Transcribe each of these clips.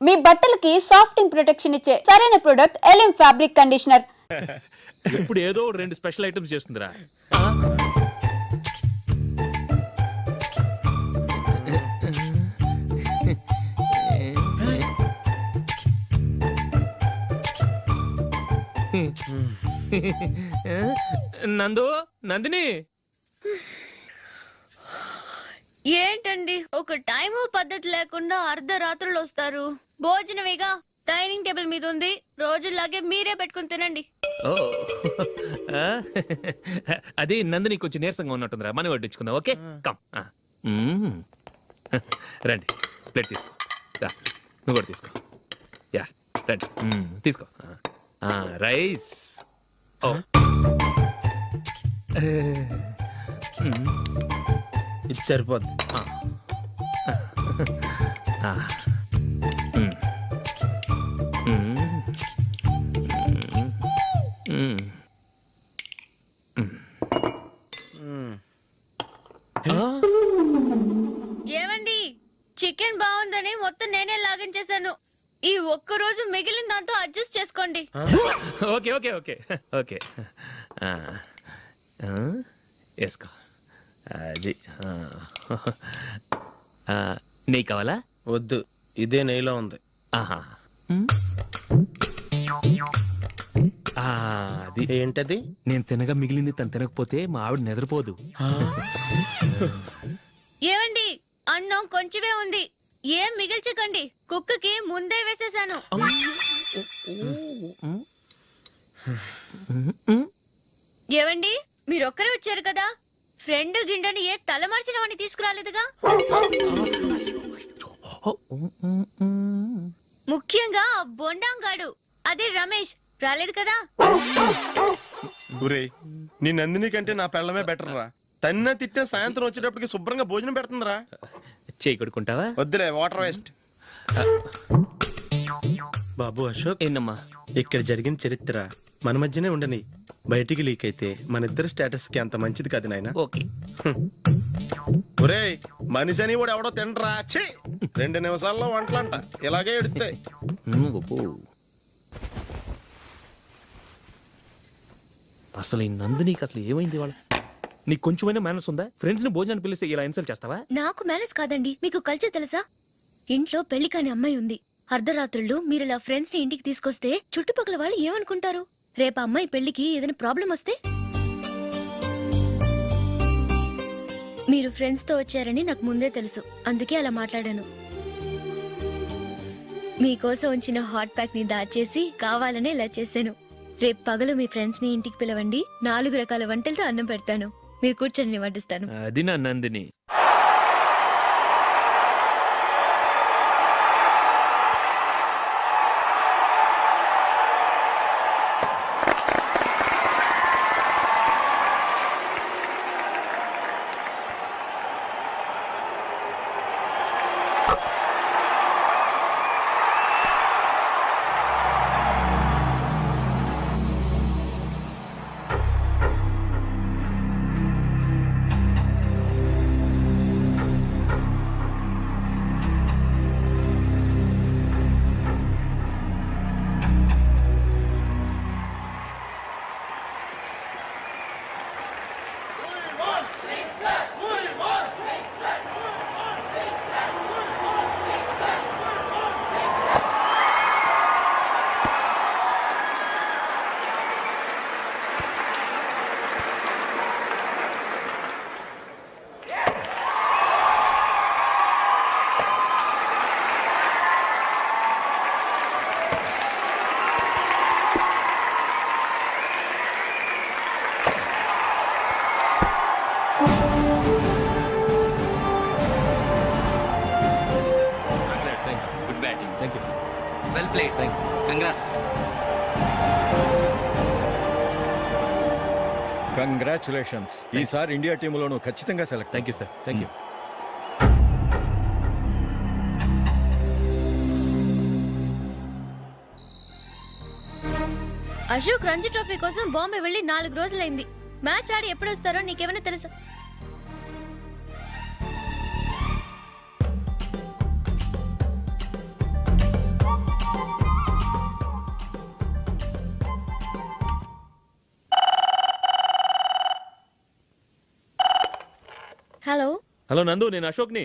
మీ బట్టలకి సాఫ్టింగ్ ప్రొటెక్షన్ ఇచ్చే సరైన ప్రొడక్ట్ ఎలిమ్ ఫ్యాబ్రిక్ కండిషనర్. ఇప్పుడు ఏదో 2 స్పెషల్ ఐటమ్స్ చేస్తుందిరా. నందిని ఏంటండి ఒక టైము పద్ధతి లేకుండా అర్ధరాత్రులు వస్తారు. భోజనమేగా డైనింగ్ టేబుల్ మీద ఉంది, రోజుల్లాగే మీరే పెట్టుకుని తినండి. ఓ అది నందిని కొంచెం నీరసంగా ఉన్నట్టుందిరా, మనం వడ్డించుకుందాం. Okay come. రండి ప్లేట్ తీసుకో. నువ్వు కూడా తీసుకో. యా రండి తీసుకో. రైస్. ఓ ఇది సరిపోద్ది. ఏమండి, చికెన్ బాగుందని మొత్తం నేనే లాగించేశాను. ఈ ఒక్క రోజు మిగిలిన దాంతో అడ్జస్ట్ చేసుకోండి. ఓకే ఓకే ఓకే ఓకే వేసుకో. అది నెయ్యి కావాలా? వద్దు, ఇదే నెయ్యిలో ఉంది. ఆహా అది ఏంటది? నేను తినగా మిగిలింది తను తినకపోతే మా ఆవిడ నిద్రపోదు. ఏమండి, అన్నం కొంచెమే ఉంది, ఏం మిగిల్చకండి. కుక్కకి ముందే వేసేసాను. ఏవండి, మీరొక్కరే వచ్చారు కదా, ఫ్రెండ్ గిండెని ఏ తలమార్చిన వాడిని తీసుకురాలేదుగా. ముఖ్యంగా ఆ బొండాంగాడు, అదే రమేష్, రాలేదు కదా. ఒరేయ్, నీ నందిని కంటే నా పెళ్ళమే బెటర్ రా. తన్న తిట్టిన సాయంత్రం వచ్చేటప్పటికి శుభ్రంగా భోజనం పెడుతుందిరా. చేయి కొడుకుంటావా? వద్దులే, వాటర్ వేస్ట్. బాబు అశోక్, ఏంటమ్మా? ఇక్కడ జరిగిన చరిత్ర మన మధ్యనే ఉండని, బయటికి లీక్ అయితే మన ఇద్దరు స్టేటస్ కి అంత మంచిది కాదు నాయన. ఓకే. ఒరేయ్, మనిషి అని కూడా ఎవడో తినరా. 2 నిమిషాల్లో వంటలంట, ఇలాగే ఎడుతాయి. అసలు ఈ నందినికి అసలు ఏమైంది? వాళ్ళ నీకు కొంచెమైనా మేనర్స్ ఉందా? ఫ్రెండ్స్ ని భోజనాన్ని పిలిస్తే ఇలా ఇన్సల్ట్ చేస్తావా? నాకు మేనేజ్ కాదండి, మీకు కల్చర్ తెలుసా? ఇంట్లో పెళ్లి కాని అమ్మాయి ఉంది. అర్ధరాత్రుళ్ళు మీరు ఇలా ఫ్రెండ్స్ ని ఇంటికి తీసుకొస్తే చుట్టుపక్కల వాళ్ళు ఏమనుకుంటారు? రేపు అమ్మాయి పెళ్లికి ఏదైనా ప్రాబ్లం వస్తే? మీరు ఫ్రెండ్స్ తో వచ్చారని నాకు ముందే తెలుసు, అందుకే అలా మాట్లాడాను. మీకోసం ఉంచిన హాట్ ప్యాక్ ని దాచేసి కావాలనే ఇలా చేశాను. రేపు పగలు మీ ఫ్రెండ్స్ ని ఇంటికి పిలవండి, 4 రకాల వంటలతో అన్నం పెడతాను. మీరు కూర్చొని వడ్డిస్తాను. అది నా Nandini. Well played. Thanks. Congrats. Congratulations. ఈసారి ఇండియా టీంలోనూ ఖచ్చితంగా select. Thank you sir. Thank you. Ashok Ranji trophy కోసం బాంబే వెళ్ళి 4 రోజులైంది. మ్యాచ్ ఆడి ఎప్పుడు వస్తారో నీకేమైనా తెలుసా? హలో నందు, నేను అశోక్ని.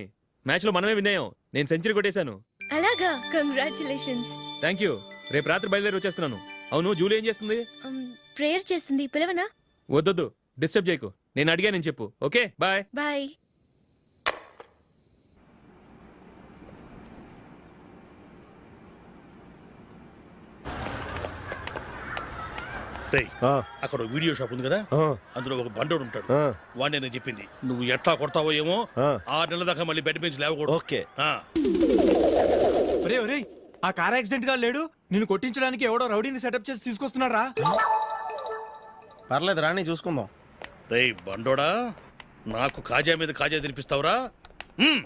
మ్యాచ్లో మనమే విన్నాయం. నేను సెంచరీ కొట్టేశాను. అలాగా, కంగ్రాచులేషన్స్. Thank you. రేపు రాత్రి బయలుదేరి వచ్చేస్తున్నాను. అవును, జూలీ ఏం చేస్తుంది? ప్రేయర్ చేస్తుంది, పిలవనా? వద్దొద్దు, డిస్టర్బ్ చేయకు. నేను అడిగానని చెప్పు. Okay, bye. బాయ్. రేయ్, అక్కడ ఓ వీడియో షాప్ ఉంది కదా, అందులో ఒక బండోడు ఉంటాడు. వాడిని నేను చెప్పింది నువ్వు ఎట్లా కొడతావో ఏమో. 6 నెలల దాకా మళ్ళీ బెడ్ పెంచి లేవకూడదు. ఓకే. ఆ. ఒరే ఒరే, ఆ కార్ యాక్సిడెంట్ గా లేడు, నిన్ను కొట్టించడానికి ఎవడో రౌడీని సెటప్ చేసి తీసుకొస్తున్నాడు రా. పర్లేదు రాని చూసుకుందాం. రేయ్ బండోడా, నాకు కాజా మీద కాజా తినిపిస్తావురా? హ్మ్.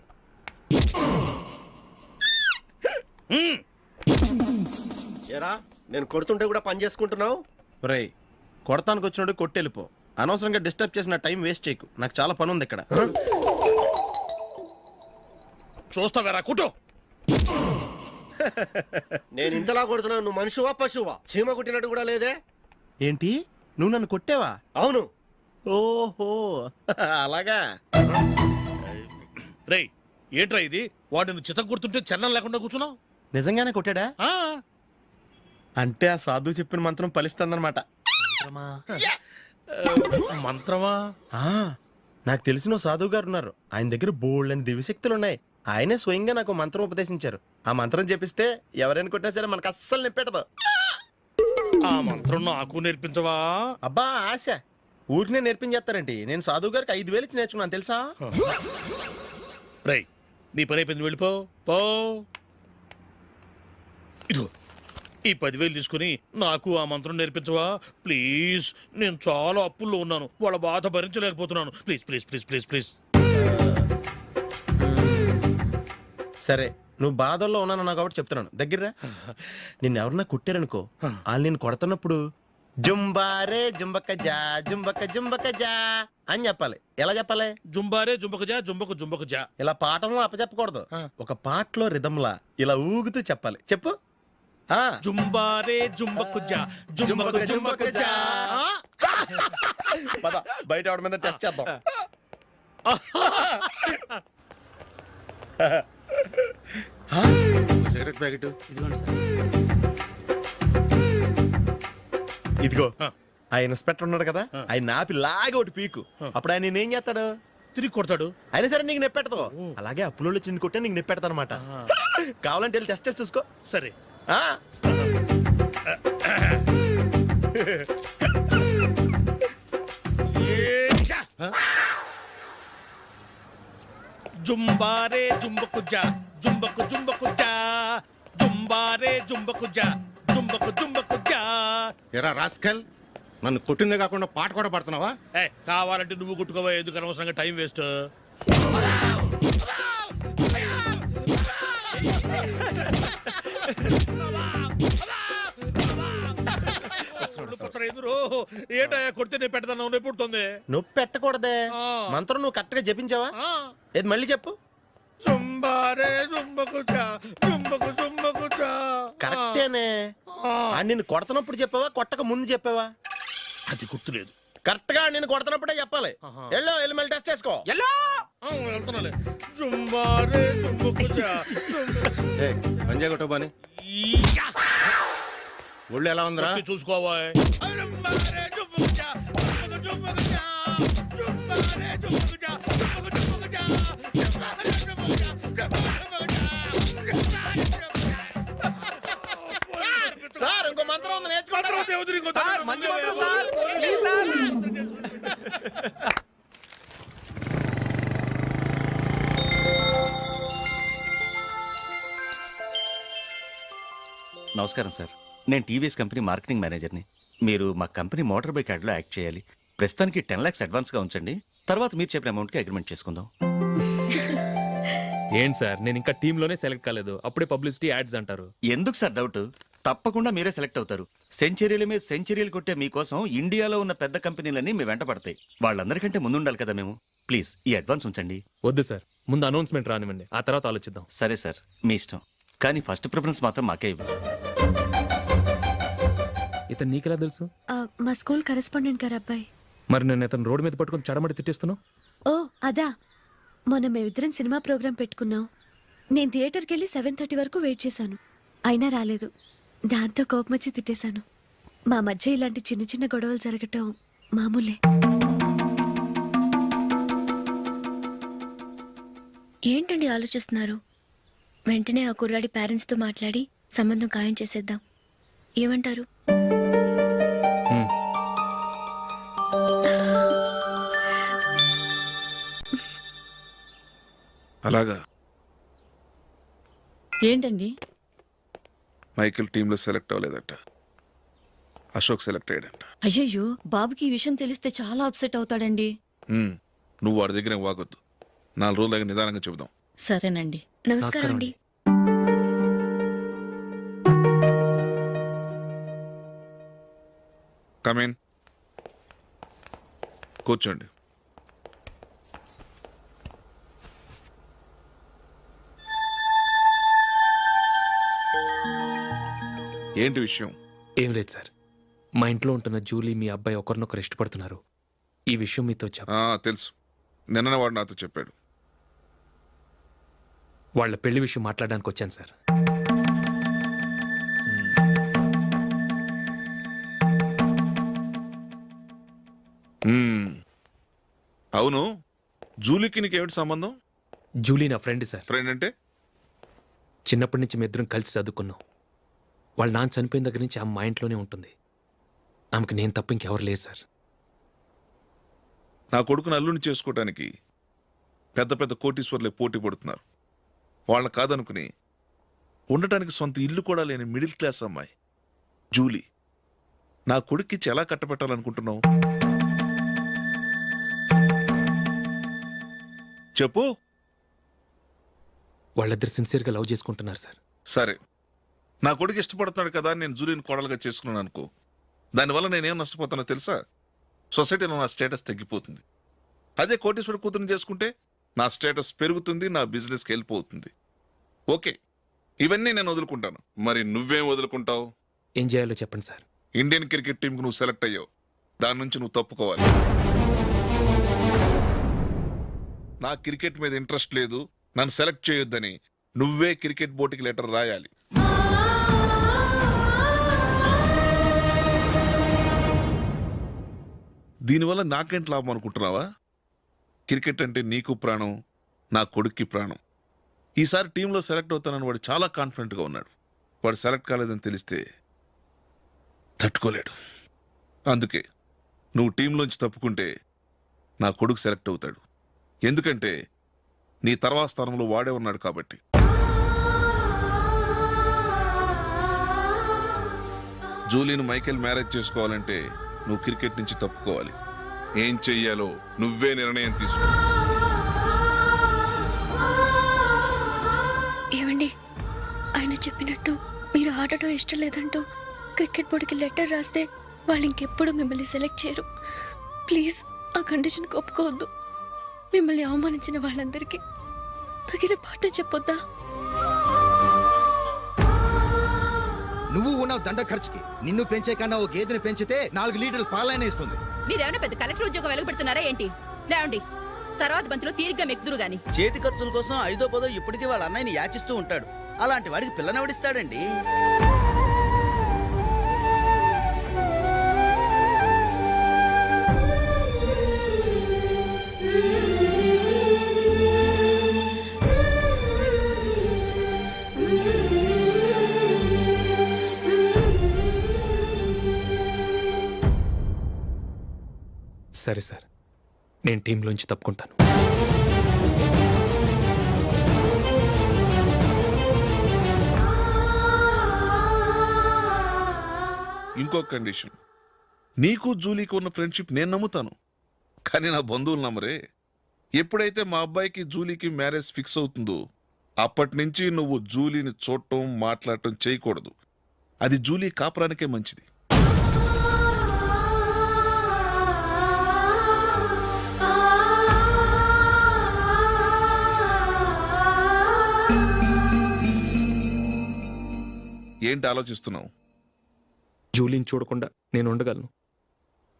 హ్మ్. ఏరా నేను కొడుతుంటే కూడా పని చేసుకుంటున్నావు. రేయ్, కొడతానికి వచ్చినోడు కొట్టెళ్ళిపో. అనవసరంగా డిస్టర్బ్ చేసిన టైం వేస్ట్ చేయకు. నాకు చాలా పని ఉంది ఇక్కడ. చూస్తావేరా కుట్టు. నేను ఇంతలా కొడుతున్నావు, నువ్వు మనిషివా పశువా? చీమ కుట్టినట్టు కూడా లేదే. ఏంటి, నువ్వు నన్ను కొట్టావా? అవును. ఓహో అలాగా. రేయ్ ఏంట్రా ఇది? వాడు నువ్వు చిత్త కొడుతుంటే చలనం లేకుండా కూర్చున్నావు. నిజంగానే కొట్టాడా? ఆ. అంటే ఆ సాధువు చెప్పిన మంత్రం ఫలిస్తుందన్నమాట. మంత్రమా? నాకు తెలిసిన ఓ సాధువు గారు ఉన్నారు. ఆయన దగ్గర బోల్డ్ అని దివ్యశక్తులు ఉన్నాయి. ఆయనే స్వయంగా నాకు మంత్రం ఉపదేశించారు. ఆ మంత్రం చెప్పిస్తే ఎవరైనా కొట్టినా సరే మనకు అస్సలు నిప్పెట్టదు. ఆ మంత్రం నాకు నేర్పించవా? అబ్బా ఆశ, ఊరినే నేర్పించేస్తారండి. నేను సాధువు గారికి 5,000 ఇచ్చి నేర్చుకున్నాను తెలుసా? రేయ్ నీ పని అయిపోయింది, వెళ్ళిపో పో. ఇదిగో ఈ 10,000 తీసుకుని నాకు ఆ మంత్రం నేర్పించవా ప్లీజ్? నేను చాలా అప్పుల్లో ఉన్నాను, వాళ్ళ బాధ భరించలేకపోతున్నాను. Please please please please please. సరే, నువ్వు బాధల్లో ఉన్నాను నాకు కాబట్టి చెప్తున్నాను. దగ్గర నిన్ను ఎవరన్నా కుట్టారనుకో, వాళ్ళు నేను కొడుతున్నప్పుడు జుంబారే జుంబక జా జుంబక జుంబక జా అని చెప్పాలి. ఎలా చెప్పాలి? జుంబారే జుంబకు జా జుంబకు జుంబకు జా. ఇలా పాఠంలో అప్పచెప్పకూడదు. ఒక పాటలో రిధంలా ఇలా ఊగుతూ చెప్పాలి. చెప్పు. జుంబారే జుంబకు జా జుంబకు జుంబకు జా. పద బయట ఆవిడ మీద టెస్ట్ చేద్దాం. సిగరెట్ ప్యాకెట్ ఇదిగో. ఆ ఇన్స్పెక్టర్ ఉన్నాడు కదా, ఆయన నాపి లాగే ఒకటి పీకు. అప్పుడు ఆయన నేనేం చేస్తాడు? తిరిగి కొడతాడు. అయినా సరే నీకు నెప్పెడతావు. అలాగే అప్పులో చిన్న కొట్టే నీకు నెప్పెడతా అనమాట. కావాలంటే వెళ్ళి టెస్ట్ చేసి చూసుకో. సరే. జుంబారే జుంబకు జా జుంబకు జుంబకు జా జుంబారే జుంబకు జా జుంబకు జుంబకు జా. ఎరా రాస్కల్, నన్ను కొట్టిందే కాకుండా పాట కూడా పడుతున్నావా? కావాలంటే నువ్వు కొట్టుకోవా, ఎందుకు అనవసరంగా టైం వేస్ట్. ఏంటయ్యా కొడితే నేను పెడతాను, నొప్పి పుడుతుంది. నొప్పి పెట్టకూడదే. మంత్రం నువ్వు కరెక్ట్ గా జపించావా? ఏది మళ్ళీ చెప్పు. జుంబారే జుంబకు జా జుంబకు జుంబకు జా. కరెక్టేనే. నిన్ను కొడుతున్నప్పుడు చెప్పావా, కొట్టక ముందు చెప్పావా? అది గుర్తులేదు. కరెక్ట్ గా నేను కొడుతున్నప్పుడే చెప్పాలి. వెళ్ళి మళ్ళీ టెస్ట్ చేసుకో. వెళ్తున్నాలే. జుంబారే జుంబకు జా. పంజా కొట్టబాని ఒళ్ళు ఎలా ఉందిరా చూసుకోవా. సార్ ఇంకో మంత్రం ఉంది, నేర్చుకుంటారా? నమస్కారం సార్, నేను టీవీఎస్ కంపెనీ మార్కెటింగ్ మేనేజర్ని. మీరు మా కంపెనీ మోటార్ బైక్ యాడ్లో యాక్ట్ చేయాలి. ప్రస్తుతానికి 10 lakhs అడ్వాన్స్గా ఉంచండి. తర్వాత మీరు చెప్పిన అమౌంట్కి అగ్రిమెంట్ చేసుకుందాం. ఏంటి సార్, నేను ఇంకా టీంలోనే సెలెక్ట్ కాలేదు, అప్పుడే పబ్లిసిటీ యాడ్స్ అంటారు. ఎందుకు సార్ డౌట్? తప్పకుండా మీరే సెలెక్ట్ అవుతారు. సెంచరీల మీద సెంచరీలు కొట్టే మీకోసం ఇండియాలో ఉన్న పెద్ద కంపెనీలన్నీ మీ వెంట పడతాయి. వాళ్ళందరికంటే ముందుండాలి కదా మేము. ప్లీజ్ ఈ అడ్వాన్స్ ఉంచండి. వద్దు సార్, ముందు అనౌన్స్మెంట్ రానివ్వండి, ఆ తర్వాత ఆలోచిద్దాం. సరే సార్, మీ ఇష్టం. కానీ ఫస్ట్ ప్రిఫరెన్స్ మాత్రం మాకే ఇవ్వండి. ఇతను నీకెలా తెలుసు? మా స్కూల్ కరెస్పాండెంట్ గారు అబ్బాయి. మరి నేను ఇతను రోడ్డు మీద పట్టుకొని చడమడి తిట్టేస్తున్నావు. ఓ అదా, మొన్న మేమిద్దరం సినిమా ప్రోగ్రాం పెట్టుకున్నాం. నేను థియేటర్కి వెళ్ళి 7:30 వరకు వెయిట్ చేశాను, అయినా రాలేదు. దాంతో కోపం వచ్చి తిట్టేశాను. మా మధ్య ఇలాంటి చిన్న చిన్న గొడవలు జరగటం మామూలే. ఏంటండి ఆలోచిస్తున్నారు? వెంటనే ఆ కుర్రాడి పేరెంట్స్తో మాట్లాడి సంబంధం ఖాయం చేసేద్దాం. ఏమంటారు? అలాగా ఏంటండి? మైకిల్ టీంలో సెలెక్ట్ అవ్వలేదట, అశోక్ సెలెక్ట్ అయ్యాడంట. అయ్యయ్యో, బాబుకి ఈ విషయం తెలిస్తే చాలా అప్సెట్ అవుతాడండి. నువ్వు వాడి దగ్గర వాగొద్దు, 4 రోజులకి నిదానంగా చెబుదాం. సరేనండి. నమస్కారం అండి. కమేన్, కూర్చోండి. ఏంటి విషయం? ఏం లేదు సార్, మా ఇంట్లో ఉంటున్న జూలీ మీ అబ్బాయి ఒకరినొకరు ఇష్టపడుతున్నారు. ఈ విషయం మీతో తెలుసు, నిన్న వాడు నాతో చెప్పాడు. వాళ్ళ పెళ్లి విషయం మాట్లాడడానికి వచ్చాను సార్. అవును, జూలీకి నీకేమిటి సంబంధం? జూలీ నా ఫ్రెండ్ సార్. ఫ్రెండ్ అంటే? చిన్నప్పటి నుంచి మీ ఇద్దరం కలిసి చదువుకున్నాం. వాళ్ళ నాన్న చనిపోయిన దగ్గర నుంచి ఆమె మా ఇంట్లోనే ఉంటుంది. ఆమెకు నేను తప్ప ఇంకెవరు లేదు సార్. నా కొడుకుని అల్లుని చేసుకోవటానికి పెద్ద పెద్ద కోటీశ్వర్లే పోటీ పడుతున్నారు. వాళ్ళని కాదనుకుని ఉండటానికి సొంత ఇల్లు కూడా లేని మిడిల్ క్లాస్ అమ్మాయి జూలీ నా కొడుక్కిచ్చి ఎలా కట్టబెట్టాలనుకుంటున్నావు? చెప్పు. వాళ్ళిద్దరు సిన్సియర్గా లవ్ చేసుకుంటున్నారు సార్. సరే, నా కొడుకు ఇష్టపడుతున్నాడు కదా అని నేను జూలీని కోడలుగా చేసుకున్నాను అనుకో, దానివల్ల నేనేం నష్టపోతానో తెలుసా? సొసైటీలో నా స్టేటస్ తగ్గిపోతుంది. అదే కోటీశ్వరుడు కూతురుని చేసుకుంటే నా స్టేటస్ పెరుగుతుంది, నా బిజినెస్కి హెల్ప్ అవుతుంది. ఓకే, ఇవన్నీ నేను వదులుకుంటాను. మరి నువ్వేం వదులుకుంటావు? ఏం చేయాలో చెప్పండి సార్. ఇండియన్ క్రికెట్ టీంకు నువ్వు సెలెక్ట్ అయ్యావు, దాని నుంచి నువ్వు తప్పుకోవాలి. నా క్రికెట్ మీద ఇంట్రెస్ట్ లేదు, నన్ను సెలెక్ట్ చేయొద్దని నువ్వే క్రికెట్ బోర్డుకి లెటర్ రాయాలి. దీనివల్ల నాకేంటి లాభం అనుకుంటున్నావా? క్రికెట్ అంటే నీకు ప్రాణం, నా కొడుక్కి ప్రాణం. ఈసారి టీంలో సెలెక్ట్ అవుతానని వాడు చాలా కాన్ఫిడెంట్గా ఉన్నాడు. వాడు సెలెక్ట్ కాలేదని తెలిస్తే తట్టుకోలేడు. అందుకే నువ్వు టీంలోంచి తప్పుకుంటే నా కొడుకు సెలెక్ట్ అవుతాడు. ఎందుకంటే నీ తర్వాత స్థానంలో వాడే ఉన్నాడు కాబట్టి. జూలీని మైకేల్ మ్యారేజ్ చేసుకోవాలంటే నువ్వు క్రికెట్ నుంచి తప్పుకోవాలి. ఏం చెయ్యాలో నువ్వే నిర్ణయం తీసుకో. ఏమండి, ఆయన చెప్పినట్టు మీరు ఆడటం ఇష్టం లేదంటూ క్రికెట్ బోర్డుకి లెటర్ రాస్తే వాళ్ళు ఇంకెప్పుడు మిమ్మల్ని సెలెక్ట్ చేయరు. ప్లీజ్ ఆ కండిషన్ ఒప్పుకోవద్దు. మిమ్మల్ని అవమానించిన వాళ్ళందరికీ తగిన పాఠం చెప్పొద్దా? నువ్వు ఉన్నావు దండ ఖర్చుకి. నిన్ను పెంచే కన్నా ఓ గేదెని పెంచితే 4 లీటర్లు పాలైనా ఇస్తుంది. మీరేమైనా పెద్ద కలెక్టర్ ఉద్యోగం వెలుగుపెడుతున్నారా ఏంటి? లేవండి, తర్వాత బంతిలో తీరిగ్గా మెక్కుదురు గాని. చేతి ఖర్చుల కోసం 5దో 10దో ఇప్పటికీ వాళ్ళ అన్నయ్యని యాచిస్తూ ఉంటాడు. అలాంటి వాడికి పిల్లనవడిస్తాడండి. సరే సార్, నేను టీంలోంచి తప్పుకుంటాను. ఇంకో కండిషన్, నీకు జూలీకి ఉన్న ఫ్రెండ్షిప్ నేను నమ్ముతాను, కానీ నా బంధువులు నమ్మరే. ఎప్పుడైతే మా అబ్బాయికి జూలీకి మ్యారేజ్ ఫిక్స్ అవుతుందో అప్పటి నుంచి నువ్వు జూలీని చూడటం మాట్లాడటం చేయకూడదు. అది జూలీ కాపురానికే మంచిది. ఏంటి ఆలోచిస్తున్నావు? జూలీని చూడకుండా నేను ఉండగలను,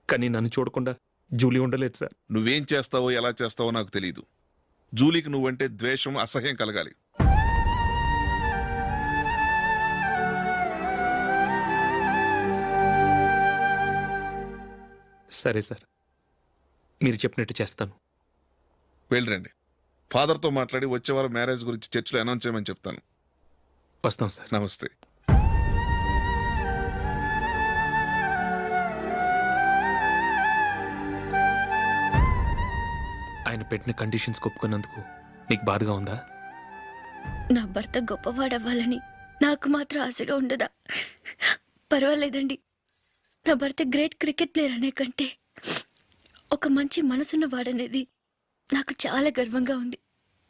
కానీ నన్ను చూడకుండా జూలీ ఉండలేదు సార్. నువ్వేం చేస్తావో ఎలా చేస్తావో నాకు తెలియదు, జూలీకి నువ్వంటే ద్వేషం, అసహ్యం కలగాలి. సరే సార్, మీరు చెప్పినట్టు చేస్తాను. వెళ్ళరండి. ఫాదర్తో మాట్లాడి వచ్చే వారం మ్యారేజ్ గురించి చర్చిలో అనౌన్స్ చేయమని చెప్తాను. వస్తాం సార్. నమస్తే. ఆయన పెట్టిన కండిషన్స్ ఒప్పుకున్నందుకు నీకు బాధగా ఉందా? నా భర్త గొప్పవాడవ్వాలని నాకు మాత్రం ఆశగా ఉండదా? పర్వాలేదండి. నా భర్త గ్రేట్ క్రికెట్ ప్లేయర్ అనే కంటే ఒక మంచి మనసున్న వాడనేది నాకు చాలా గర్వంగా ఉంది.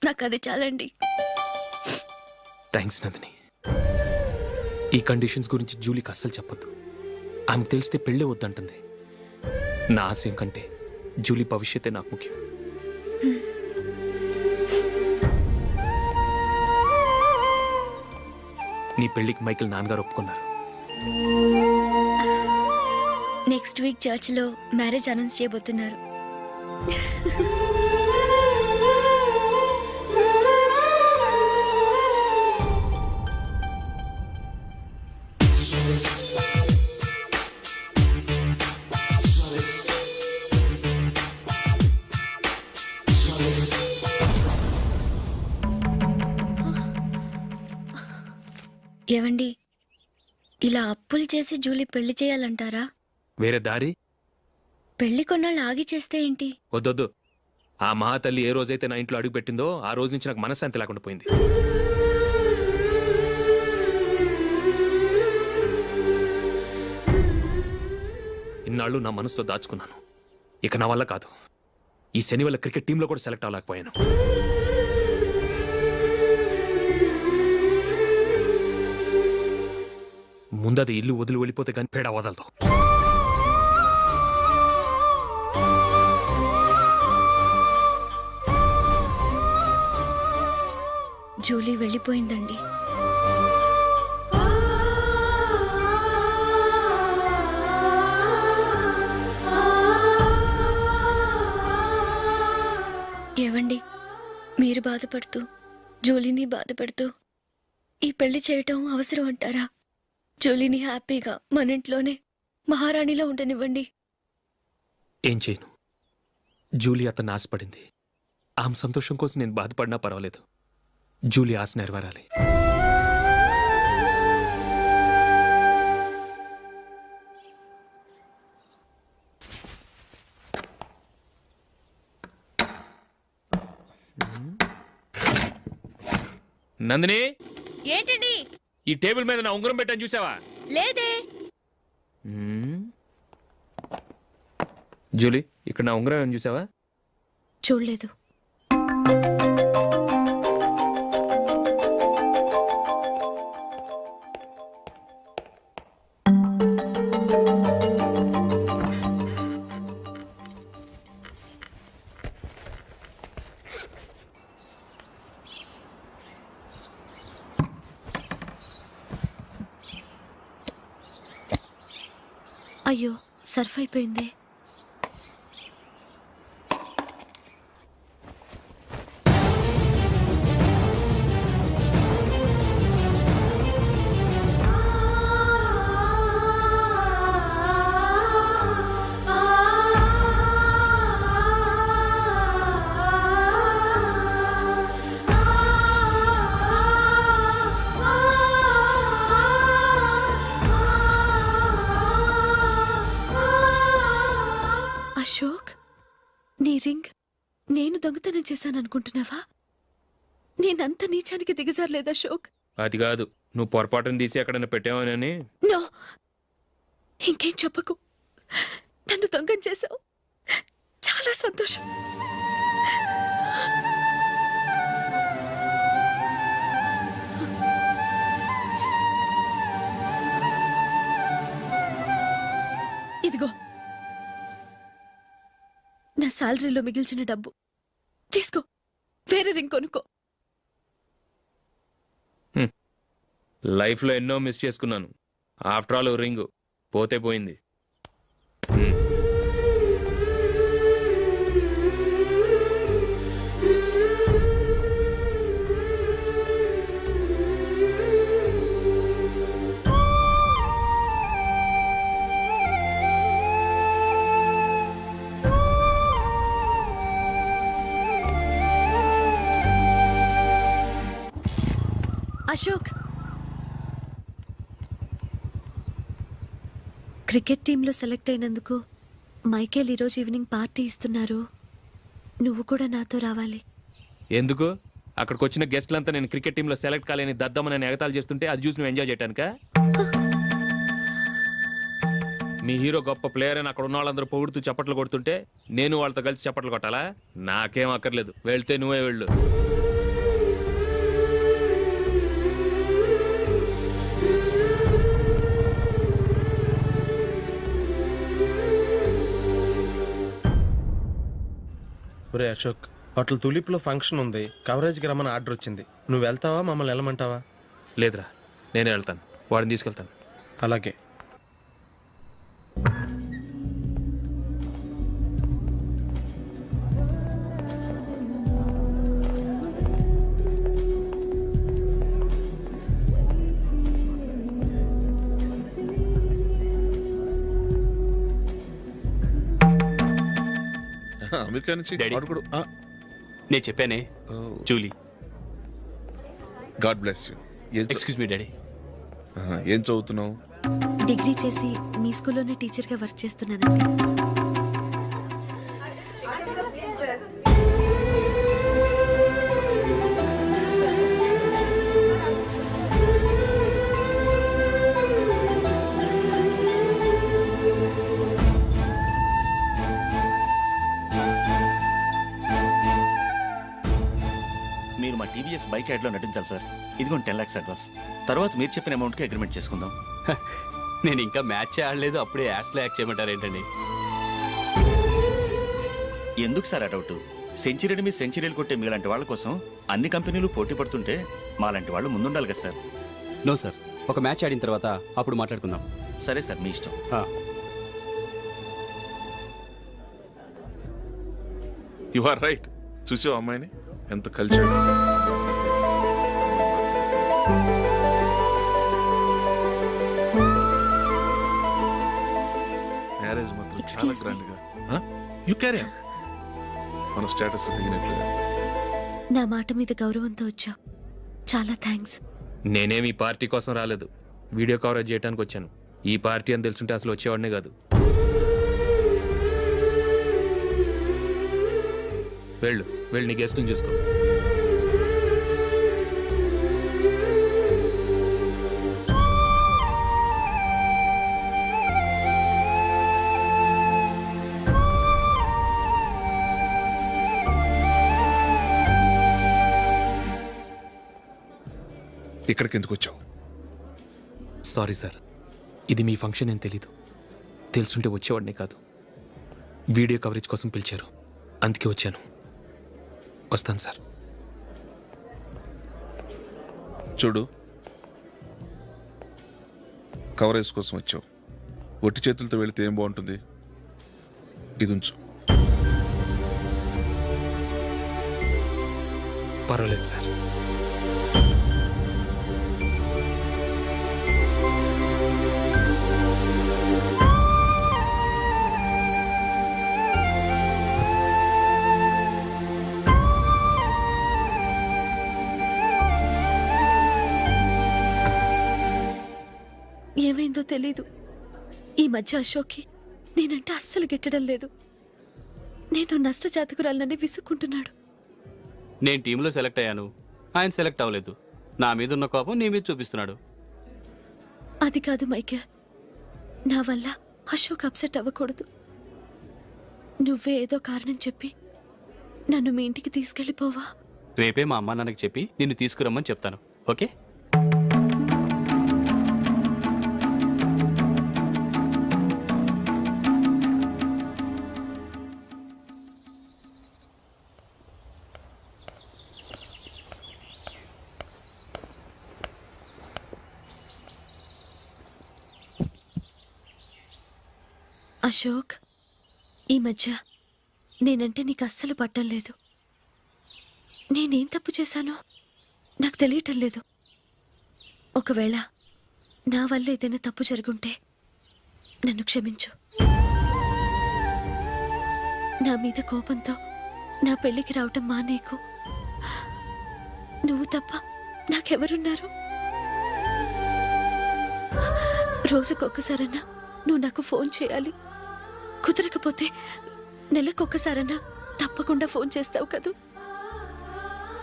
నాకు అది చాలండి. థ్యాంక్స్ నందిని. ఈ కండిషన్స్ గురించి జూలీకి అస్సలు చెప్పొద్దు. ఆమెకు తెలిస్తే పెళ్ళే వద్దంటుంది. నా ఆశయం కంటే జూలీ భవిష్యత్తే నాకు ముఖ్యం. నీ పెళ్లికి మైకేల్ నాన్నగారు ఒప్పుకున్నారు. నెక్స్ట్ వీక్ చర్చిలో మ్యారేజ్ అనౌన్స్ చేయబోతున్నారు. ఏవండి, ఇలా అప్పులు చేసి జూలీ పెళ్లి చేయాలంటారా? వేరే దారి? పెళ్లి కొన్నాళ్ళు ఆగి చేస్తే ఏంటి? వద్దొద్దు. ఆ మహాతల్లి ఏ రోజైతే నా ఇంట్లో అడుగు పెట్టిందో ఆ రోజు నుంచి నాకు మనశ్శాంతి లేకుండా పోయింది. ఇన్నాళ్ళు నా మనసులో దాచుకున్నాను. ఇక నా వల్ల కాదు. ఈ శని వల్ల క్రికెట్ టీంలో కూడా సెలెక్ట్ అవ్వలేకపోయాను. ముందది ఇల్లు వదిలి వెళ్ళిపోతే కానీ పేడ వదలదు. జూలీ వెళ్ళిపోయిందండి. ఏవండి, మీరు బాధపడుతూ జూలీని బాధపడుతూ ఈ పెళ్లి చేయటం అవసరం అంటారా? జూలీని హ్యాపీగా మన ఇంట్లోనే మహారాణిలో ఉండనివ్వండి. ఏం చేయను? జూలీ అతన్ని ఆశపడింది. ఆమె సంతోషం కోసం నేను బాధపడినా పర్వాలేదు. జూలీ ఆశ నెరవేరాలి. నందిని, ఏంటండి? ఈ టేబుల్ మీద నా ఉంగరం పెట్టని చూసావా? లేదే. జూలీ, ఇక్కడ నా ఉంగరం ఏమని చూసావా? చూడలేదు. అయ్యో, సర్ఫ్ అయిపోయిందే. అశోక్, నీ రింగ్ నేను దొంగతనం చేశాననుకుంటున్నావా? నేనంత నీచానికి దిగజారలేదు అశోక్. అది కాదు, నువ్వు పొరపాటును తీసి ఎక్కడైనా పెట్టావని. నో, ఇంకేం చెప్పకు. నన్ను దొంగం చేశావు. చాలా సంతోషం. ఇదిగో నా శాలరీలో మిగిల్చిన డబ్బు తీసుకో. వేరే రింగ్ కొనుక్కో. లైఫ్లో ఎన్నో మిస్ చేసుకున్నాను. ఆఫ్టర్ ఆల్ రింగ్ పోతే పోయింది. అశోక్, క్రికెట్ టీంలో సెలెక్ట్ అయినందుకు మైకేల్ ఈరోజు ఈవినింగ్ పార్టీ ఇస్తున్నారు. నువ్వు కూడా నాతో రావాలి. ఎందుకు? అక్కడికి వచ్చిన గెస్ట్లంతా నేను క్రికెట్ టీంలో సెలెక్ట్ కాలేని దద్దమని ఎగతాలు చేస్తుంటే అది చూసి నువ్వు ఎంజాయ్ చేయటానికా? మీ హీరో గొప్ప ప్లేయర్ అని అక్కడ ఉన్న వాళ్ళందరూ పొగుడుతూ చప్పట్లు కొడుతుంటే నేను వాళ్ళతో కలిసి చప్పట్లు కొట్టాలా? నాకేం అక్కర్లేదు, వెళ్తే నువ్వే వెళ్ళు. ఒరే అశోక్, హోటల్ తులిప్లో ఫంక్షన్ ఉంది, కవరేజ్కి రమ్మని ఆర్డర్ వచ్చింది. నువ్వు వెళ్తావా, మమ్మల్ని వెళ్ళమంటావా? లేదురా, నేనే వెళ్తాను, వాడిని తీసుకెళ్తాను. అలాగే. అమెరికా నుంచి డాడీ. వాడు కూడా నేను చెప్పానే, Julie. God bless you. Excuse me daddy. ఏం చదువుతున్నావు? డిగ్రీ చేసి మీ స్కూల్లోనే టీచర్గా వర్క్ చేస్తున్నానండి. మీరు మా టీవీఎస్ బైక్ యాడ్లో నటించాలి సార్. ఇదిగోండి 10 lakhs అడ్వాన్స్. తర్వాత మీరు చెప్పిన అమౌంట్కి అగ్రిమెంట్ చేసుకుందాం. నేను ఇంకా మ్యాచ్ ఆడలేదు, అప్పుడే యాడ్స్లో యాక్ట్ చేయమంటారు ఏంటండి? ఎందుకు సార్ ఆ డౌట్? సెంచరీని మీ సెంచరీలు కొట్టే మీలాంటి వాళ్ళ కోసం అన్ని కంపెనీలు పోటీ పడుతుంటే మాలాంటి వాళ్ళు ముందుండాలి కదా సార్. నో సార్, ఒక మ్యాచ్ ఆడిన తర్వాత అప్పుడు మాట్లాడుకుందాం. సరే సార్, మీ ఇష్టం. You are right. చూసావు అమ్మాయిని ఎంత కల్చర్. మ్యారేజ్ మాత్రం చాలా Excuse me. గ్రాండ్ గా. You carry on. మన స్టేటస్ దిగినట్లుగా. నా మాట మీద గౌరవంతో వచ్చావు. చాలా థ్యాంక్స్. నేనేమి ఈ పార్టీ కోసం రాలేదు, వీడియో కవరేజ్ చేయడానికి వచ్చాను. ఈ పార్టీ అని తెలుసుంటే అసలు వచ్చేవాడినే కాదు. వెళ్ళు వెళ్ళు, నీ గెస్ట్ని చూసుకో. ఇక్కడికి ఎందుకు వచ్చావు? సారీ సార్, ఇది మీ ఫంక్షన్ అని తెలీదు. తెలుసుంటే వచ్చేవాడినే కాదు. వీడియో కవరేజ్ కోసం పిలిచారు, అందుకే వచ్చాను. వస్తాను సార్. చూడు, కవరేజ్ కోసం వచ్చావు. ఒట్టి చేతులతో వెళితే ఏం బాగుంటుంది? ఇది ఉంచు. పర్వాలేదు సార్. ఏమైందో తెలీదు. ఈ మధ్య అశోక్కి నేనంటే అస్సలు గిట్టడం లేదు. నేను నష్టజాతకురాలనని విసుక్కుంటున్నాడు. నేను టీంలో సెలెక్ట్ అయ్యాను, ఆయన సెలెక్ట్ అవ్వలేదు. నా మీద ఉన్న కోపం నీ మీద చూపిస్తున్నాడు. అది కాదు మైకేల్, నా వల్ల అశోక్ అప్సెట్ అవ్వకూడదు. నువ్వే ఏదో కారణం చెప్పి నన్ను మీ ఇంటికి తీసుకెళ్ళిపోవా? రేపే మా అమ్మ నాన్నకి చెప్పి నిన్ను తీసుకురమ్మని చెప్తాను, ఓకే? అశోక్, ఈ మధ్య నేనంటే నీకు అస్సలు పట్టం లేదు. నేనేం తప్పు చేశానో నాకు తెలియటం లేదు. ఒకవేళ నా వల్ల ఏదైనా తప్పు జరుగుంటే నన్ను క్షమించు. నా మీద కోపంతో నా పెళ్ళికి రావటం మానేకు. నువ్వు తప్ప నాకెవరున్నారు? రోజుకొక్కసారన్నా నువ్వు నాకు ఫోన్ చేయాలి. కుదరకపోతే నెలకొక్కసారన్నా తప్పకుండా ఫోన్ చేస్తావు కదూ.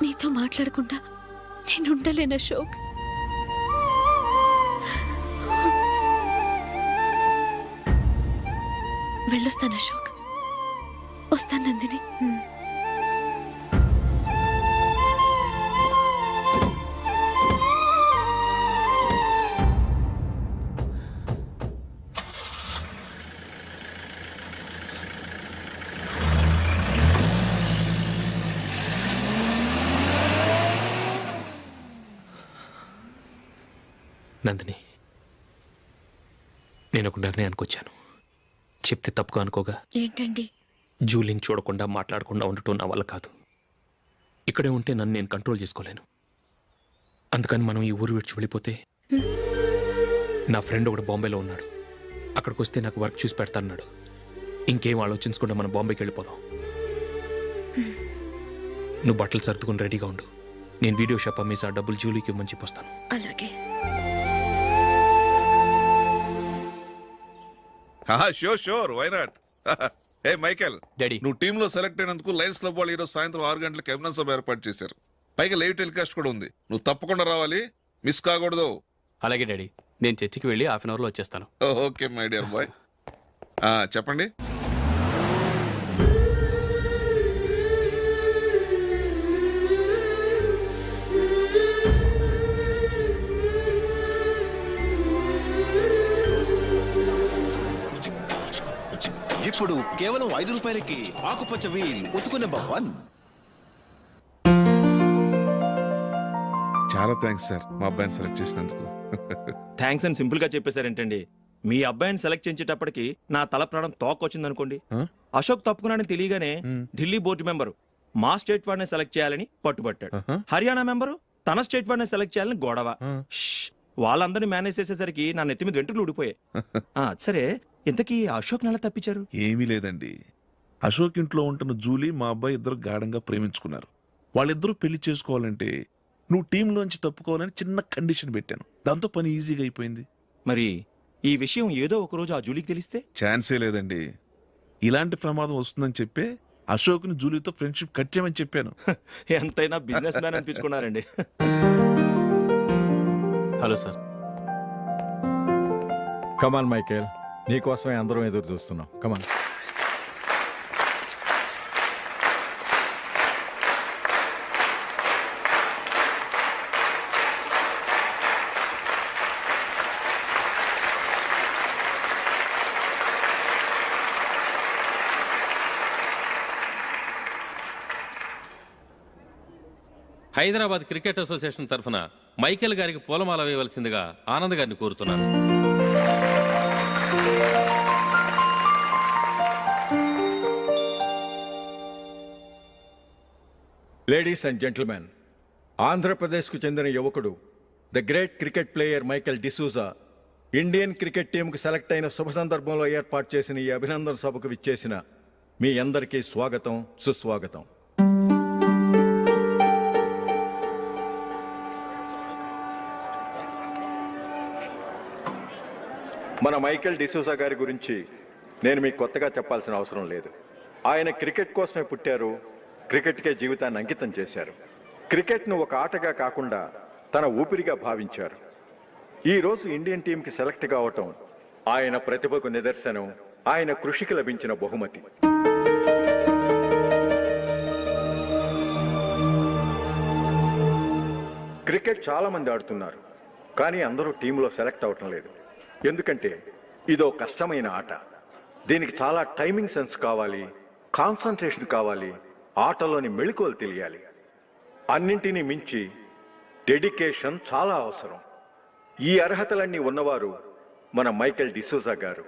నీతో మాట్లాడకుండా నేనుండలేను అశోక్. వెళ్ళొస్తాను అశోక్. వస్తాను నందిని. నందిని, నేను ఒక నిర్ణయానికి వచ్చాను. చెప్తే తప్పుగా అనుకోగా. ఏంటండి? జూలిని చూడకుండా మాట్లాడకుండా ఉండటం నా వల్ల కాదు. ఇక్కడే ఉంటే నన్ను నేను కంట్రోల్ చేసుకోలేను. అందుకని మనం ఈ ఊరు విడిచి వెళ్ళిపోతే, నా ఫ్రెండ్ ఒకడు బాంబేలో ఉన్నాడు, అక్కడికి వస్తే నాకు వర్క్ చూసి పెడతాన్నాడు. ఇంకేం ఆలోచించకుండా మనం బాంబేకి వెళ్ళిపోదాం. నువ్వు బట్టలు సర్దుకుని రెడీగా ఉండు. నేను వీడియో షాప్ అమ్మేసి ఆ డబ్బులు జూలీకి ఇవ్వమని చెప్పొస్తాను. అలాగే. Sure sure, why not. Hey Michael, daddy, నువ్వు టీంలో సెలెక్ట్ అయినందుకు లయన్స్ క్లబ్ వాళ్ళు ఈరోజు సాయంత్రం 6 గంటలకు అభినందన సభ ఏర్పాటు చేశారు. పైగా లైవ్ టెలికాస్ట్ కూడా ఉంది. నువ్వు తప్పకుండా రావాలి, మిస్ కాకూడదు. అలాగే డాడీ, నేను చర్చికి వెళ్ళి హాఫ్ అన్ అవర్లో వచ్చేస్తాను. Okay my dear bye. చెప్పండి. ఇప్పుడు కేవలం 5 రూపాయలకి ఆకుపచ్చ వీల్ ఉతుకు నెంబర్ 1. చాలా థ్యాంక్స్ సార్, మా అబ్బాయిని సెలెక్ట్ చేసినందుకు. థ్యాంక్స్ అని సింపుల్ గా చెప్పేశారేంటండి? మీ అబ్బాయిని సెలెక్ట్ చేసేటప్పటికి నా తల ప్రాణం తోకొచ్చిందనుకోండి. అశోక్ తప్పుకున్నాడని తెలియగానే ఢిల్లీ బోర్డు మెంబరు మా స్టేట్ వాడిని సెలెక్ట్ చేయాలని పట్టుబట్టాడు. హర్యానా మెంబరు తన స్టేట్ వాడిని సెలెక్ట్ చేయాలని గొడవ. వాళ్ళందరినీ మేనేజ్ చేసేసరికి నా నెత్తి మీద వెంట్రుకలు ఊడిపోయాయి. సరే, ఇంతకీ అశోక్ నెల తప్పించారు? ఏమీ లేదండి, అశోక్ ఇంట్లో ఉంటున్న జూలీ మా అబ్బాయి ఇద్దరు గాఢంగా ప్రేమించుకున్నారు. వాళ్ళిద్దరూ పెళ్లి చేసుకోవాలంటే నువ్వు టీంలోంచి తప్పుకోవాలని చిన్న కండిషన్ పెట్టాను. దాంతో పని ఈజీగా అయిపోయింది. మరి ఈ విషయం ఏదో ఒక రోజు ఆ జూలీకి తెలిస్తే? ఛాన్సే లేదండి. ఇలాంటి ప్రమాదం వస్తుందని చెప్పే అశోక్ని జూలీతో ఫ్రెండ్షిప్ కట్ చేయమని చెప్పాను. ఎంతైనా బిజినెస్ మ్యాన్ అనిపించుకున్నారండి. Hello sir. కమాన్ మైకేల్, నీకోసమే అందరం ఎదురు చూస్తున్నాం. కమాన్. హైదరాబాద్ క్రికెట్ అసోసియేషన్ తరఫున మైకేల్ గారికి పూలమాల వేయవలసిందిగా ఆనంద్ గారిని కోరుతున్నాను. లేడీస్ అండ్ జెంటిల్మెన్, ఆంధ్రప్రదేశ్కు చెందిన యువకుడు the great cricket player Michael D'Souza Indian cricket టీంకు సెలెక్ట్ అయిన శుభ సందర్భంలో ఏర్పాటు చేసిన ఈ అభినందన సభకు విచ్చేసిన మీ అందరికీ స్వాగతం, సుస్వాగతం. మన మైకేల్ డిసూజా గారి గురించి నేను మీకు కొత్తగా చెప్పాల్సిన అవసరం లేదు. ఆయన క్రికెట్ కోసమే పుట్టారు, క్రికెట్కే జీవితాన్ని అంకితం చేశారు. క్రికెట్ను ఒక ఆటగా కాకుండా తన ఊపిరిగా భావించారు. ఈరోజు ఇండియన్ టీంకి సెలెక్ట్ కావటం ఆయన ప్రతిభకు నిదర్శనం, ఆయన కృషికి లభించిన బహుమతి. క్రికెట్ చాలా మంది ఆడుతున్నారు, కానీ అందరూ టీంలో సెలెక్ట్ అవటం లేదు. ఎందుకంటే ఇదో కష్టమైన ఆట. దీనికి చాలా టైమింగ్ సెన్స్ కావాలి, కాన్సన్ట్రేషన్ కావాలి, ఆటలోని మెళకువలు తెలియాలి. అన్నింటినీ మించి డెడికేషన్ చాలా అవసరం. ఈ అర్హతలన్నీ ఉన్నవారు మన మైకేల్ డిసూజా గారు.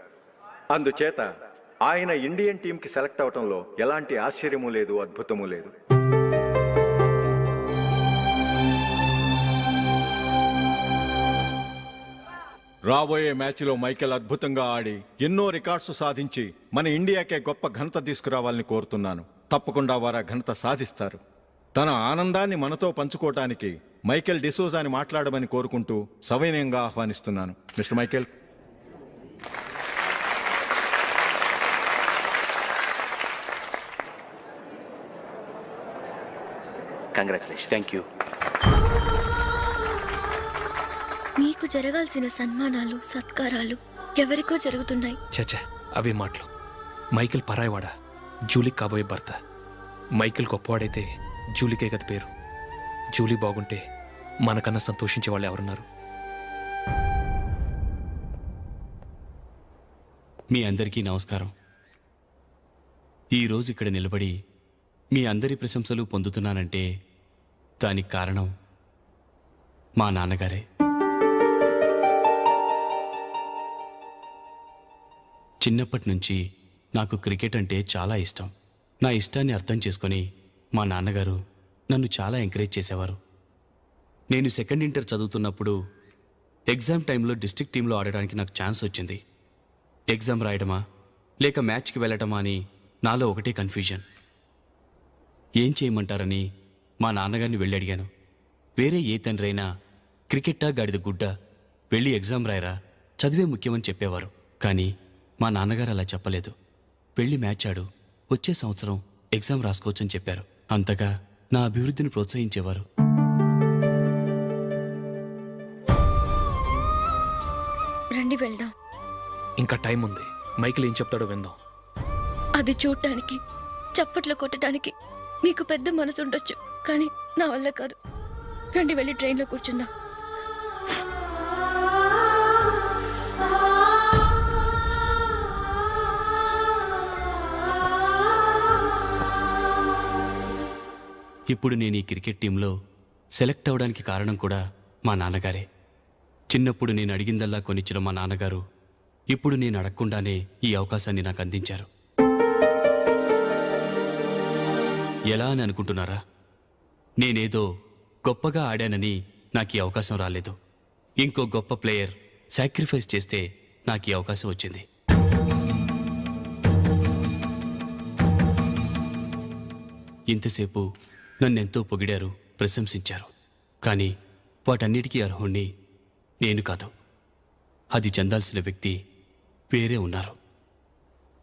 అందుచేత ఆయన ఇండియన్ టీంకి సెలెక్ట్ అవటంలో ఎలాంటి ఆశ్చర్యము లేదు, అద్భుతము లేదు. రాబోయే మ్యాచ్లో మైకేల్ అద్భుతంగా ఆడి ఎన్నో రికార్డ్స్ సాధించి మన ఇండియాకే గొప్ప ఘనత తీసుకురావాలని కోరుతున్నాను. తప్పకుండా వారు ఘనత సాధిస్తారు. తన ఆనందాన్ని మనతో పంచుకోవటానికి మైకేల్ డిసూజాని మాట్లాడమని కోరుకుంటూ సవినయంగా ఆహ్వానిస్తున్నాను. Mister Michael. Congratulation. Thank you. మీకు జరగాల్సిన సన్మానాలు సత్కారాలు ఎవరికో జరుగుతున్నాయి. చచ్చా, అవే మాటలు. మైకేల్ పరాయవాడా, జూలీకి కాబోయే భర్త. మైకేల్ గొప్పవాడైతే జూలీకే కదా పేరు. జూలీ బాగుంటే మనకన్నా సంతోషించే వాళ్ళు ఎవరున్నారు? మీ అందరికీ నమస్కారం. ఈరోజు ఇక్కడ నిలబడి మీ అందరి ప్రశంసలు పొందుతున్నానంటే దానికి కారణం మా నాన్నగారే. చిన్నప్పటి నుంచి నాకు క్రికెట్ అంటే చాలా ఇష్టం. నా ఇష్టాన్ని అర్థం చేసుకొని మా నాన్నగారు నన్ను చాలా ఎంకరేజ్ చేసేవారు. నేను సెకండ్ ఇంటర్ చదువుతున్నప్పుడు ఎగ్జామ్ టైంలో డిస్ట్రిక్ట్ టీంలో ఆడడానికి నాకు ఛాన్స్ వచ్చింది. ఎగ్జామ్ రాయడమా లేక మ్యాచ్కి వెళ్ళటమా అని నాలో ఒకటే కన్ఫ్యూజన్. ఏం చేయమంటారని మా నాన్నగారిని వెళ్ళి అడిగాను. వేరే ఏ తండ్రి అయినా క్రికెట్టా గాడిద గుడ్డ, వెళ్ళి ఎగ్జామ్ రాయరా, చదివే ముఖ్యమని చెప్పేవారు. కానీ మా నాన్నగారు అలా చెప్పలేదు. వెళ్ళి మ్యాచ్ ఆడు, వచ్చే సంవత్సరం ఎగ్జామ్ రాసుకోవచ్చని చెప్పారు. అంతగా నా అభివృద్ధిని ప్రోత్సహించేవారు. రండి వెళ్దాం. ఇంకా టైం ఉంది. మైకేల్ ఏం చెప్తాడో విందాం. అది చూడటానికి, చప్పట్లు కొట్టడానికి మీకు పెద్ద మనసు ఉండొచ్చు, కానీ నా వల్ల కాదు. రండి వెళ్ళి ట్రైన్లో కూర్చుందాం. ఇప్పుడు నేను ఈ క్రికెట్ టీంలో సెలెక్ట్ అవ్వడానికి కారణం కూడా మా నాన్నగారే. చిన్నప్పుడు నేను అడిగిందల్లా కొనిచ్చిన మా నాన్నగారు ఇప్పుడు నేను అడగకుండానే ఈ అవకాశాన్ని నాకు అందించారు. ఎలా అని అనుకుంటున్నారా? నేనేదో గొప్పగా ఆడానని నాకు ఈ అవకాశం రాలేదు. ఇంకో గొప్ప ప్లేయర్ సాక్రిఫైస్ చేస్తే నాకు ఈ అవకాశం వచ్చింది. ఇంతసేపు నన్నెంతో పొగిడారు, ప్రశంసించారు. కానీ వాటన్నిటికీ అర్హుణ్ణి నేను కాదు. అది చెందాల్సిన వ్యక్తి వేరే ఉన్నారు.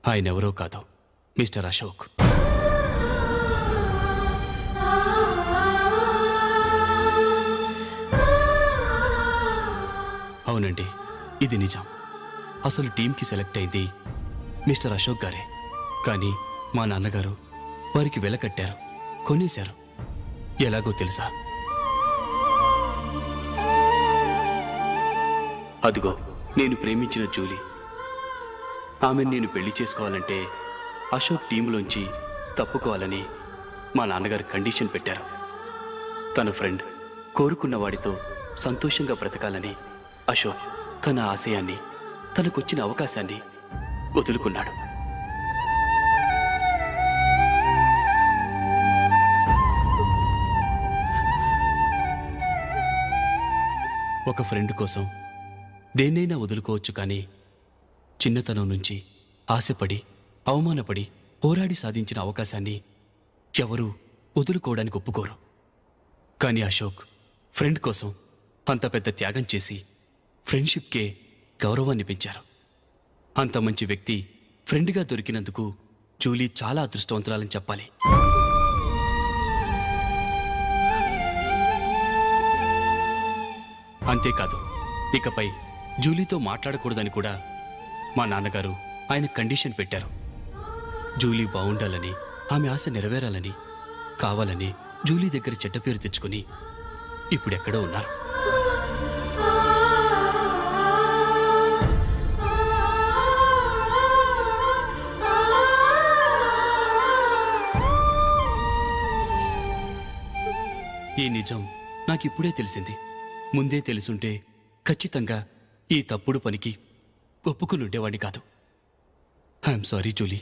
ఆయనెవరో కాదు, మిస్టర్ అశోక్. అవునండి, ఇది నిజం. అసలు టీంకి సెలెక్ట్ అయింది మిస్టర్ అశోక్ గారే. కానీ మా నాన్నగారు వారికి వెల కట్టారు, కొనేశారు. ఎలాగో తెలుసా? అదిగో నేను ప్రేమించిన జూలీ. ఆమెను నేను పెళ్లి చేసుకోవాలంటే అశోక్ టీంలోంచి తప్పుకోవాలని మా నాన్నగారు కండిషన్ పెట్టారు. తన ఫ్రెండ్ కోరుకున్న వాడితో సంతోషంగా బ్రతకాలని అశోక్ తన ఆశయాన్ని, తనకొచ్చిన అవకాశాన్ని వదులుకున్నాడు. ఒక ఫ్రెండ్ కోసం దేన్నైనా వదులుకోవచ్చు, కానీ చిన్నతనం నుంచి ఆశపడి, అవమానపడి, పోరాడి సాధించిన అవకాశాన్ని ఎవరూ వదులుకోవడానికి ఒప్పుకోరు. కానీ అశోక్ ఫ్రెండ్ కోసం అంత పెద్ద త్యాగం చేసి ఫ్రెండ్షిప్కే గౌరవాన్ని పెంచారు. అంత మంచి వ్యక్తి ఫ్రెండ్గా దొరికినందుకు జూలీ చాలా అదృష్టవంతురాలని చెప్పాలి. అంతేకాదు, ఇకపై జూలీతో మాట్లాడకూడదని కూడా మా నాన్నగారు ఆయన కండిషన్ పెట్టారు. జూలీ బాగుండాలని, ఆమె ఆశ నెరవేరాలని, కావాలని జూలీ దగ్గర చెడ్డ పేరు తెచ్చుకుని ఇప్పుడెక్కడో ఉన్నారు. ఈ నిజం నాకిప్పుడే తెలిసింది. ముందే తెలుసుంటే ఖచ్చితంగా ఈ తప్పుడు పనికి ఒప్పుకుని ఉండేవాడిని కాదు. I'm sorry Julie.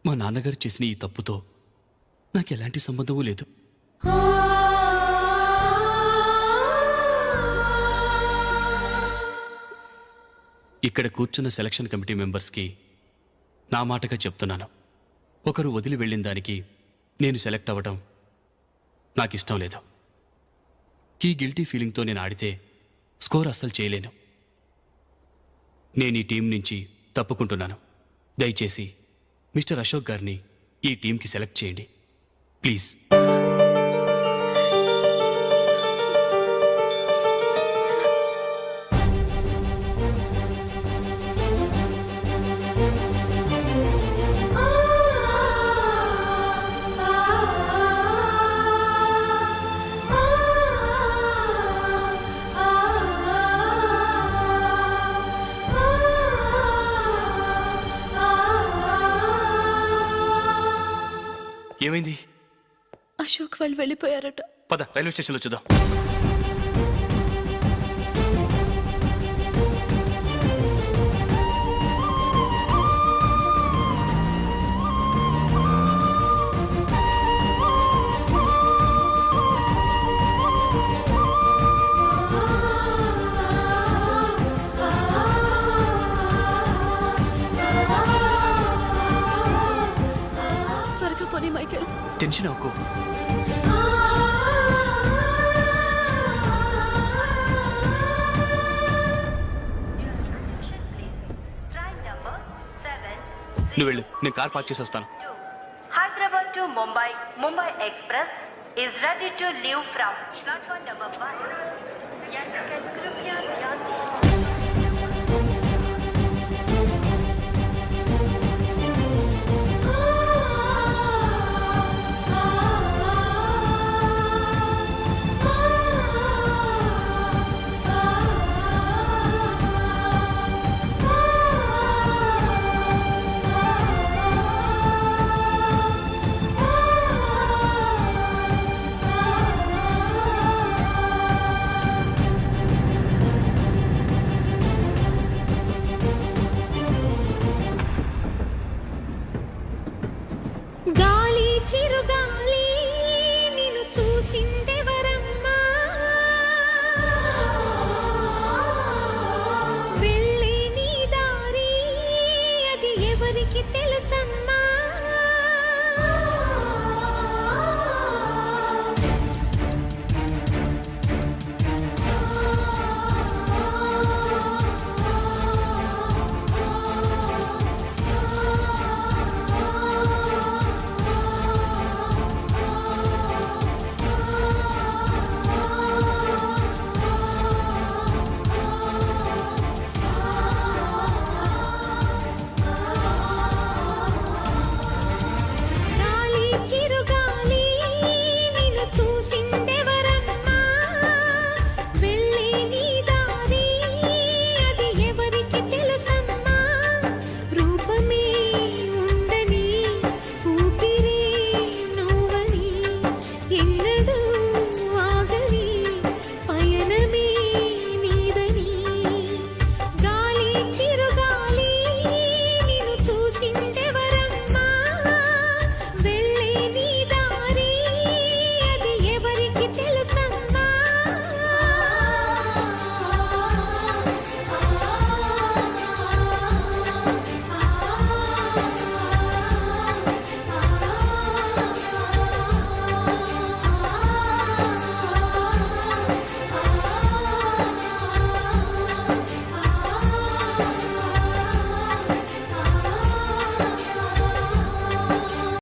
మా నాన్నగారు చేసిన ఈ తప్పుతో నాకెలాంటి సంబంధమూ లేదు. ఇక్కడ కూర్చున్న సెలక్షన్ కమిటీ మెంబర్స్కి నా మాటగా చెప్తున్నాను. ఒకరు వదిలి వెళ్ళిన దానికి నేను సెలెక్ట్ అవ్వడం నాకు ఇష్టం లేదు. ఈ గిల్టీ ఫీలింగ్తో నేను ఆడితే స్కోర్ అస్సలు చేయలేను. నేను ఈ టీం నుంచి తప్పుకుంటున్నాను. దయచేసి మిస్టర్ అశోక్ గారిని ఈ టీంకి సెలెక్ట్ చేయండి ప్లీజ్. ఏమైంది? అశోక్ వాళ్ళు వెళ్ళిపోయారట. పద రైల్వే స్టేషన్లో చూద్దాం. త్వరగా పోనీ మైకేల్. టెన్షన్ అవ్వకు. నువ్వు వెళ్ళు, నేను కార్ పార్క్ చేసి వస్తాను. Hyderabad to Mumbai Mumbai express is ready to leave from platform number 1. Yatrikan कृपया ध्यान दें.